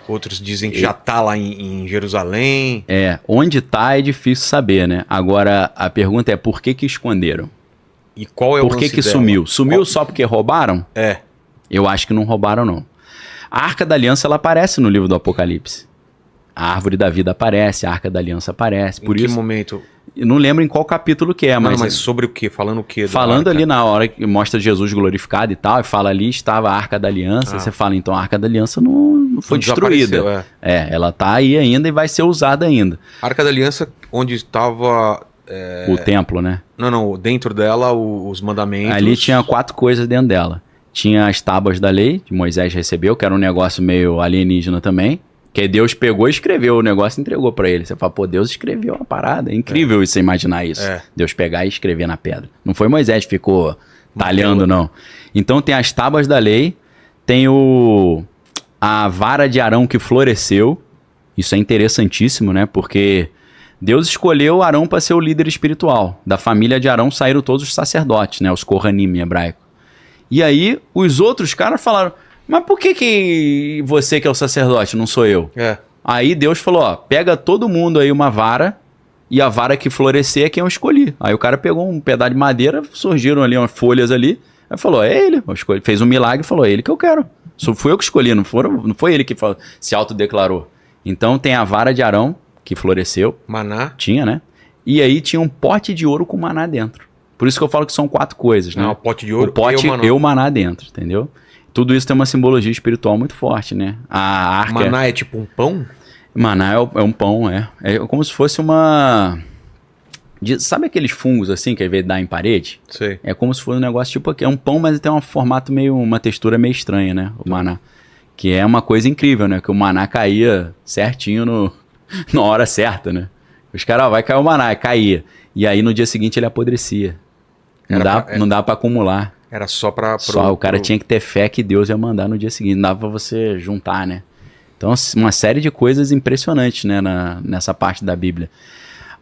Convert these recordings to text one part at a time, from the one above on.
Outros dizem que já tá lá em Jerusalém. Onde tá é difícil saber, né? Agora, a pergunta é por que esconderam? E qual é o Por que lance dela? sumiu? Sumiu só porque roubaram? É. Eu acho que não roubaram, não. A Arca da Aliança, ela aparece no livro do Apocalipse. A Árvore da Vida aparece, a Arca da Aliança aparece. Por em que isso, momento? eu não lembro em qual capítulo que é, Mas sobre o quê? Falando o quê? Falando ali na hora que mostra Jesus glorificado e tal, e fala ali estava a Arca da Aliança, você fala, então a Arca da Aliança não foi destruída. Ela tá aí ainda e vai ser usada ainda. A Arca da Aliança, onde estava... O templo, né? Não, dentro dela os mandamentos... Ali tinha 4 coisas dentro dela. Tinha as tábuas da lei, que Moisés recebeu, que era um negócio meio alienígena também. Que Deus pegou e escreveu o negócio e entregou pra ele. Você fala, pô, Deus escreveu uma parada. É incrível você imaginar isso. Deus pegar e escrever na pedra. Não foi Moisés que ficou talhando, não. Então tem as tábuas da lei, tem a vara de Arão que floresceu. Isso é interessantíssimo, né? Porque Deus escolheu Arão para ser o líder espiritual. Da família de Arão saíram todos os sacerdotes, né? Os Kohanim em hebraico. E aí os outros caras falaram... Mas por que você que é o sacerdote, não sou eu? Aí Deus falou, ó, pega todo mundo aí uma vara, e a vara que florescer é quem eu escolhi. Aí o cara pegou um pedaço de madeira, surgiram ali umas folhas ali, aí falou, é ele, fez um milagre e falou, é ele que eu quero. Fui eu que escolhi, não foi ele que se autodeclarou. Então tem a vara de Arão, que floresceu. Maná. Tinha, né? E aí tinha um pote de ouro com maná dentro. Por isso que eu falo que são 4 coisas, né? O pote de ouro o pote e o maná dentro, entendeu? Tudo isso tem uma simbologia espiritual muito forte, né? A arca... Maná é tipo um pão? Maná é um pão, é. É como se fosse uma... Sabe aqueles fungos assim que às vezes dá em parede? Sei. É como se fosse um negócio tipo aqui. É um pão, mas tem um formato meio... Uma textura meio estranha, né? O maná. Que é uma coisa incrível, né? Que o maná caía certinho na hora certa, né? Os caras, vai cair o maná, caía. E aí no dia seguinte ele apodrecia. Não dá pra acumular. Era só pra... O cara tinha que ter fé que Deus ia mandar no dia seguinte. Não dava pra você juntar, né? Então, uma série de coisas impressionantes, né? Nessa parte da Bíblia.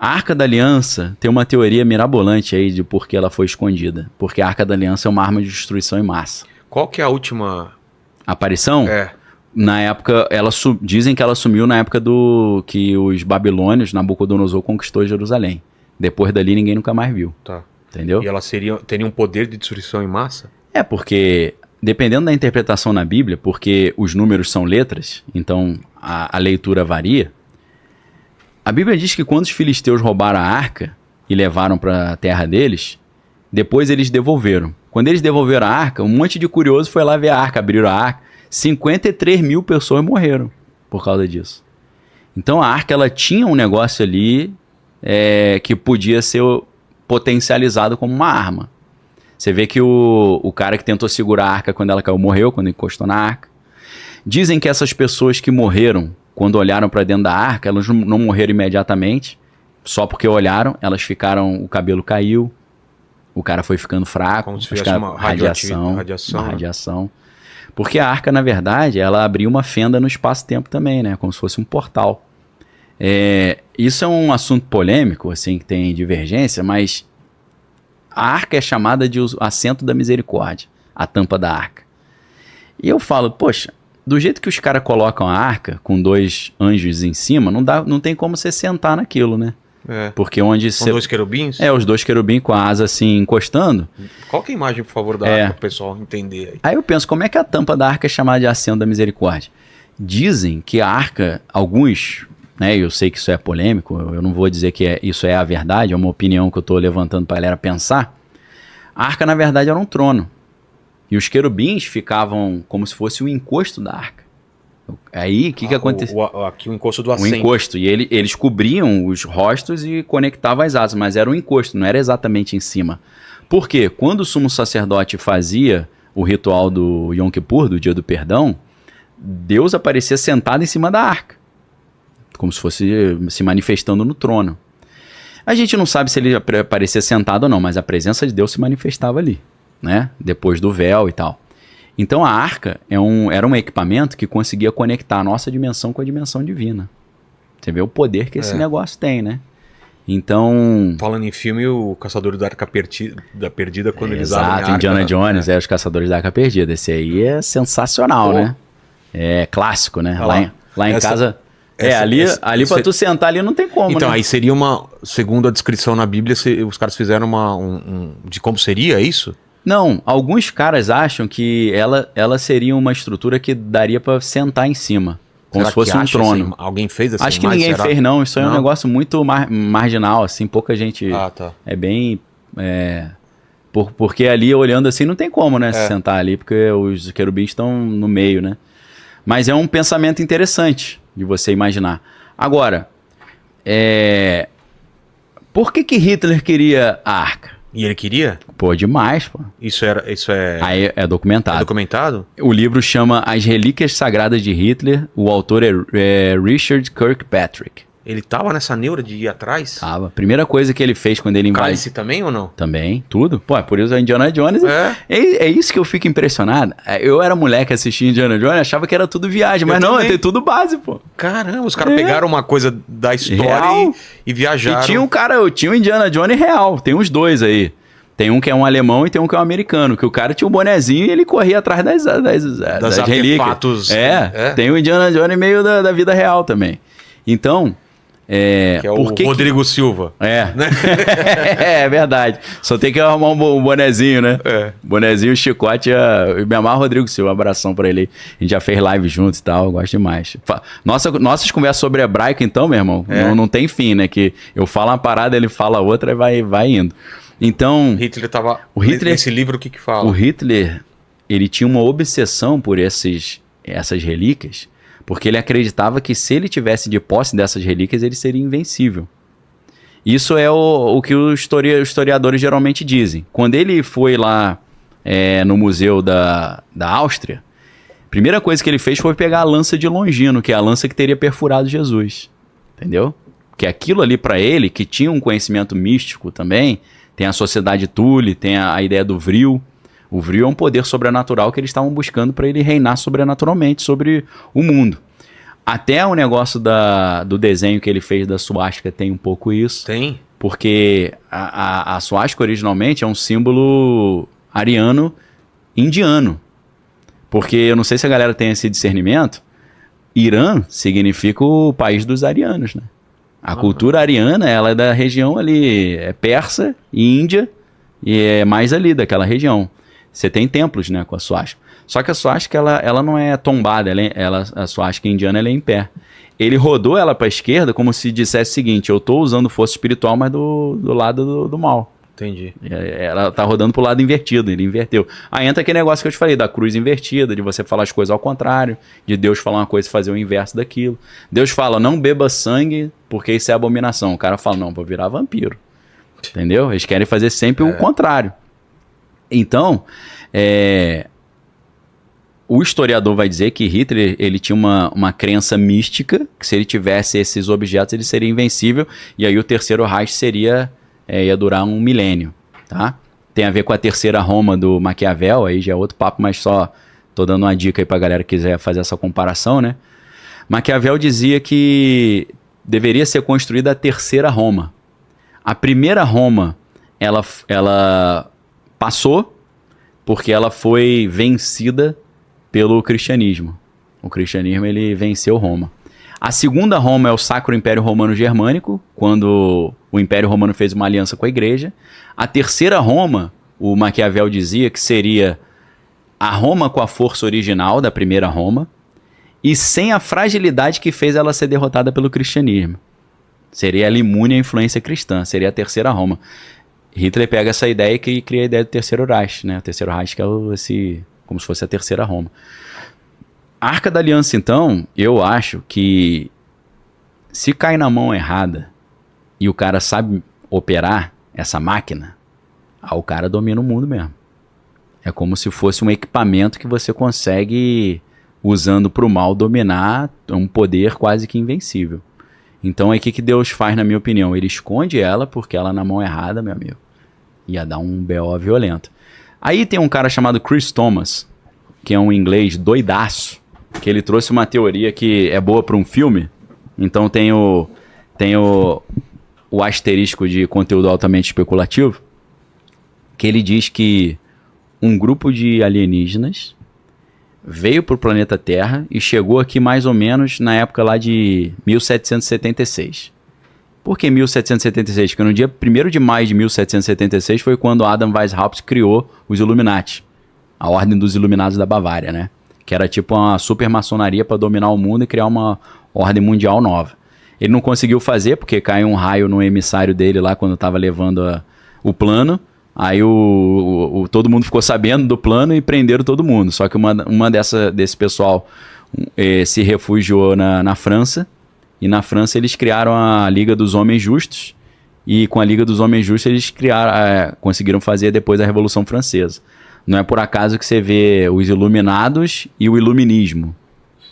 A Arca da Aliança tem uma teoria mirabolante aí de por que ela foi escondida. Porque a Arca da Aliança é uma arma de destruição em massa. Qual que é a última... aparição? Na época, dizem que ela sumiu na época que os babilônios, Nabucodonosor, conquistou Jerusalém. Depois dali, ninguém nunca mais viu. Tá. Entendeu? E ela teria um poder de destruição em massa? Porque, dependendo da interpretação na Bíblia, porque os números são letras, então a leitura varia, a Bíblia diz que quando os filisteus roubaram a arca e levaram para a terra deles, depois eles devolveram. Quando eles devolveram a arca, um monte de curioso foi lá ver a arca, abriram a arca, 53 mil pessoas morreram por causa disso. Então a arca, ela tinha um negócio ali que podia ser potencializado como uma arma. Você vê que o cara que tentou segurar a arca quando ela caiu morreu, quando encostou na arca. Dizem que essas pessoas que morreram quando olharam para dentro da arca, elas não morreram imediatamente, só porque olharam, elas ficaram, o cabelo caiu, o cara foi ficando fraco, como se tivesse uma radiação. Porque a arca, na verdade, ela abriu uma fenda no espaço-tempo também, né? Como se fosse um portal. Isso é um assunto polêmico, assim, que tem divergência, mas a arca é chamada de assento da misericórdia, a tampa da arca. E eu falo, poxa, do jeito que os caras colocam a arca, com 2 anjos em cima, não tem como você sentar naquilo, né? Porque onde são 2 querubins? Os 2 querubins com a asa assim, encostando. Coloca a imagem, por favor, da arca, para o pessoal entender. Aí eu penso, como é que a tampa da arca é chamada de assento da misericórdia? Dizem que a arca, alguns... eu sei que isso é polêmico, eu não vou dizer que isso é a verdade, é uma opinião que eu estou levantando para a galera pensar. A arca, na verdade, era um trono. E os querubins ficavam como se fosse o encosto da arca. Aí, o que aconteceu? Aqui o encosto do assento. O encosto, e eles cobriam os rostos e conectavam as asas, mas era um encosto, não era exatamente em cima. Por quê? Quando o sumo sacerdote fazia o ritual do Yom Kippur, do Dia do Perdão, Deus aparecia sentado em cima da arca. Como se fosse se manifestando no trono. A gente não sabe se ele aparecia sentado ou não, mas a presença de Deus se manifestava ali, né? Depois do véu e tal. Então a arca era um equipamento que conseguia conectar a nossa dimensão com a dimensão divina. Você vê o poder que esse negócio tem, né? Então... Falando em filme, o Caçador da Arca Perdida, quando eles abrem a arca... Exato, Indiana Jones, os Caçadores da Arca Perdida. Esse aí é sensacional, né? É clássico, né? Lá em Essa- casa... essa- ali essa- pra essa- tu sentar ali não tem como, Então, né? aí seria segundo a descrição na Bíblia, os caras fizeram de como seria isso? Não, alguns caras acham que ela seria uma estrutura que daria pra sentar em cima. Como Será se fosse que um acha trono. essa Alguém fez essa Acho que imagem, ninguém será? fez, não. Isso aí é um Não? negócio muito marginal, assim, pouca gente... Ah, tá. É bem... porque ali, olhando assim, não tem como, né? Se sentar ali, porque os querubins estão no meio, né? Mas é um pensamento interessante de você imaginar. Agora, por que Hitler queria a arca? E ele queria? Pô, demais, pô. Isso é Aí é documentado. documentado? O livro chama As Relíquias Sagradas de Hitler. O autor é Richard Kirkpatrick. Ele tava nessa neura de ir atrás? Tava. Primeira coisa que ele fez quando ele invadiu... Cálice também ou não? Também, tudo. Pô, é por isso a Indiana Jones... É? É isso que eu fico impressionado. Eu era moleque assistindo Indiana Jones, achava que era tudo viagem. Mas não, também. tem tudo base, pô. Caramba, os caras pegaram uma coisa da história Real. e viajaram. E tinha um Indiana Jones real. Tem uns dois aí. Tem um que é um alemão e tem um que é um americano. Que o cara tinha um bonezinho e ele corria atrás das relíquias. artefatos. Tem o Indiana Jones meio da vida real também. Então... Que é o Rodrigo Silva. É verdade. Só tem que arrumar um bonezinho, né? Bonezinho, chicote. Eu me amarro Rodrigo Silva. Um abração pra ele. A gente já fez live juntos e tal. Eu gosto demais. Nossas conversas sobre hebraico, então, meu irmão, não tem fim, né? Que eu falo uma parada, ele fala outra e vai indo. Então... Hitler tava... Hitler, nesse livro, o que fala? O Hitler, ele tinha uma obsessão por essas relíquias, porque ele acreditava que se ele tivesse de posse dessas relíquias, ele seria invencível. Isso é o que os historiadores geralmente dizem. Quando ele foi lá no museu da Áustria, a primeira coisa que ele fez foi pegar a lança de Longino, que é a lança que teria perfurado Jesus. Entendeu? Que aquilo ali para ele, que tinha um conhecimento místico também, tem a sociedade Thule, tem a ideia do Vril. O Vril é um poder sobrenatural que eles estavam buscando para ele reinar sobrenaturalmente sobre o mundo. Até o negócio do desenho que ele fez da suástica tem um pouco isso. Tem. Porque a suástica originalmente é um símbolo ariano indiano. Porque eu não sei se a galera tem esse discernimento. Irã significa o país dos arianos, né? A cultura ariana, ela é da região ali, é persa e índia, e é mais ali daquela região. Você tem templos, né, com a suástica. Só que a suástica, ela não é tombada, a suástica indiana, ela é em pé. Ele rodou ela para a esquerda como se dissesse o seguinte: eu estou usando força espiritual, mas do lado do mal. Entendi. Ela tá rodando pro lado invertido, ele inverteu. Aí entra aquele negócio que eu te falei, da cruz invertida, de você falar as coisas ao contrário, de Deus falar uma coisa e fazer o inverso daquilo. Deus fala, não beba sangue, porque isso é abominação. O cara fala, não, vou virar vampiro. Entendeu? Eles querem fazer sempre o contrário. Então, o historiador vai dizer que Hitler, ele tinha uma crença mística, que se ele tivesse esses objetos, ele seria invencível, e aí o terceiro Reich ia durar um milênio, tá? Tem a ver com a terceira Roma do Maquiavel, aí já é outro papo, mas só tô dando uma dica aí pra galera que quiser fazer essa comparação, né? Maquiavel dizia que deveria ser construída a terceira Roma. A primeira Roma, ela passou porque ela foi vencida pelo cristianismo. O cristianismo, ele venceu Roma. A segunda Roma é o Sacro Império Romano Germânico, quando o Império Romano fez uma aliança com a igreja. A terceira Roma, o Maquiavel dizia que seria a Roma com a força original da primeira Roma e sem a fragilidade que fez ela ser derrotada pelo cristianismo. Seria ela imune à influência cristã, seria a terceira Roma. Hitler pega essa ideia e cria a ideia do terceiro Reich, né? O terceiro Reich que é como se fosse a terceira Roma. A Arca da Aliança, então, eu acho que se cai na mão errada e o cara sabe operar essa máquina, o cara domina o mundo mesmo. É como se fosse um equipamento que você consegue, usando para o mal, dominar um poder quase que invencível. Então, aí o que Deus faz, na minha opinião? Ele esconde ela, porque ela na mão errada, meu amigo, ia dar um BO violento. Aí tem um cara chamado Chris Thomas, que é um inglês doidaço, que ele trouxe uma teoria que é boa para um filme. Então tem o asterisco de conteúdo altamente especulativo, que ele diz que um grupo de alienígenas veio pro planeta Terra e chegou aqui mais ou menos na época lá de 1776. Por que 1776? Porque no dia 1º de maio de 1776 foi quando Adam Weishaupt criou os Illuminati, a Ordem dos Iluminados da Bavária, né? Que era tipo uma super maçonaria para dominar o mundo e criar uma ordem mundial nova. Ele não conseguiu fazer porque caiu um raio no emissário dele lá quando estava levando o plano. Aí todo mundo ficou sabendo do plano e prenderam todo mundo. Só que desse pessoal se refugiou na França. E na França eles criaram a Liga dos Homens Justos. E com a Liga dos Homens Justos eles conseguiram fazer depois a Revolução Francesa. Não é por acaso que você vê os Iluminados e o Iluminismo.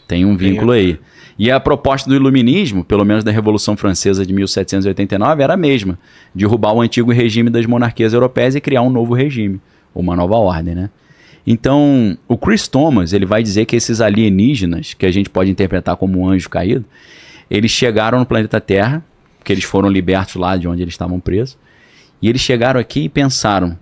Tem um vínculo aí. E a proposta do Iluminismo, pelo menos da Revolução Francesa de 1789, era a mesma. Derrubar o antigo regime das monarquias europeias e criar um novo regime. Uma nova ordem, né? Então, o Chris Thomas, ele vai dizer que esses alienígenas, que a gente pode interpretar como um anjo caído, eles chegaram no planeta Terra, porque eles foram libertos lá de onde eles estavam presos, e eles chegaram aqui e pensaram,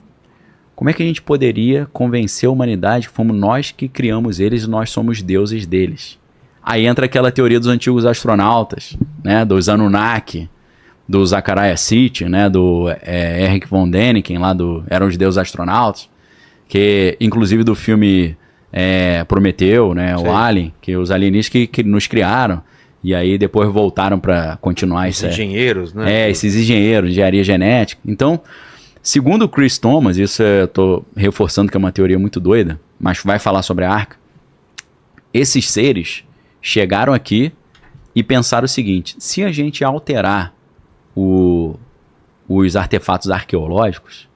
como é que a gente poderia convencer a humanidade que fomos nós que criamos eles e nós somos deuses deles? Aí entra aquela teoria dos antigos astronautas, né, dos Anunnaki, do Zachariah Sitchin, né, do Erich von Däniken, lá eram os deuses astronautas, que inclusive do filme Prometeu, né, o Alien, que os alienígenas que nos criaram, e aí depois voltaram para continuar os engenheiros, né? Esses engenheiros, engenharia genética. Então, segundo o Chris Thomas, isso eu estou reforçando que é uma teoria muito doida, mas vai falar sobre a Arca, esses seres chegaram aqui e pensaram o seguinte, se a gente alterar os artefatos arqueológicos,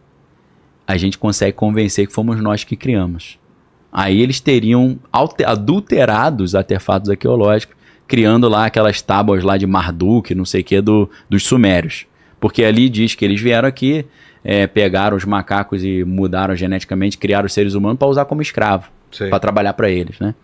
a gente consegue convencer que fomos nós que criamos. Aí eles teriam adulterado os artefatos arqueológicos, criando lá aquelas tábuas lá de Marduk, não sei o que, dos sumérios. Porque ali diz que eles vieram aqui, pegaram os macacos e mudaram geneticamente, criaram os seres humanos para usar como escravo, para trabalhar para eles, né?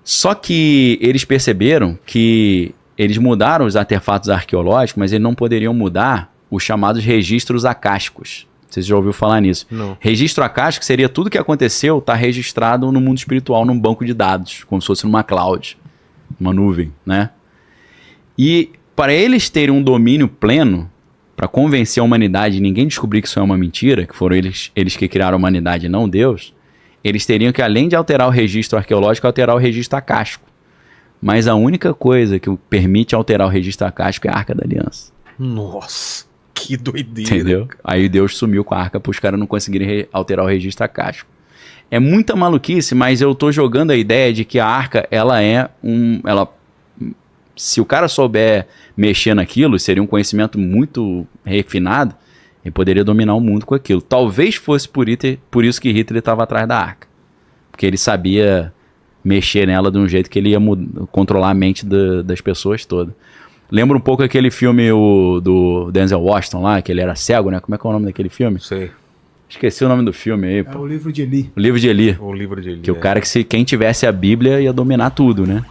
Só que eles perceberam que eles mudaram os artefatos arqueológicos, mas eles não poderiam mudar os chamados registros acásticos. Você já ouviu falar nisso? Não. Registro acástico seria tudo que aconteceu tá registrado no mundo espiritual, num banco de dados, como se fosse numa cloud, uma nuvem, né? E para eles terem um domínio pleno, para convencer a humanidade e ninguém descobrir que isso é uma mentira, que foram eles que criaram a humanidade e não Deus, eles teriam que, além de alterar o registro arqueológico, alterar o registro acástico. Mas a única coisa que permite alterar o registro acástico é a Arca da Aliança. Nossa, que doideira. Entendeu? Aí Deus sumiu com a arca para os caras não conseguirem alterar o registro acástico. É muita maluquice, mas eu tô jogando a ideia de que a arca, se o cara souber mexer naquilo, seria um conhecimento muito refinado, ele poderia dominar o mundo com aquilo. Talvez fosse por isso que Hitler estava atrás da arca. Porque ele sabia mexer nela de um jeito que ele ia controlar a mente das pessoas todas. Lembra um pouco aquele filme do Denzel Washington lá, que ele era cego, né? Como é que é o nome daquele filme? Sei. Esqueci o nome do filme aí. É o Livro de Eli. O Livro de Eli. O Livro de Eli. Que o cara quem tivesse a Bíblia ia dominar tudo, né?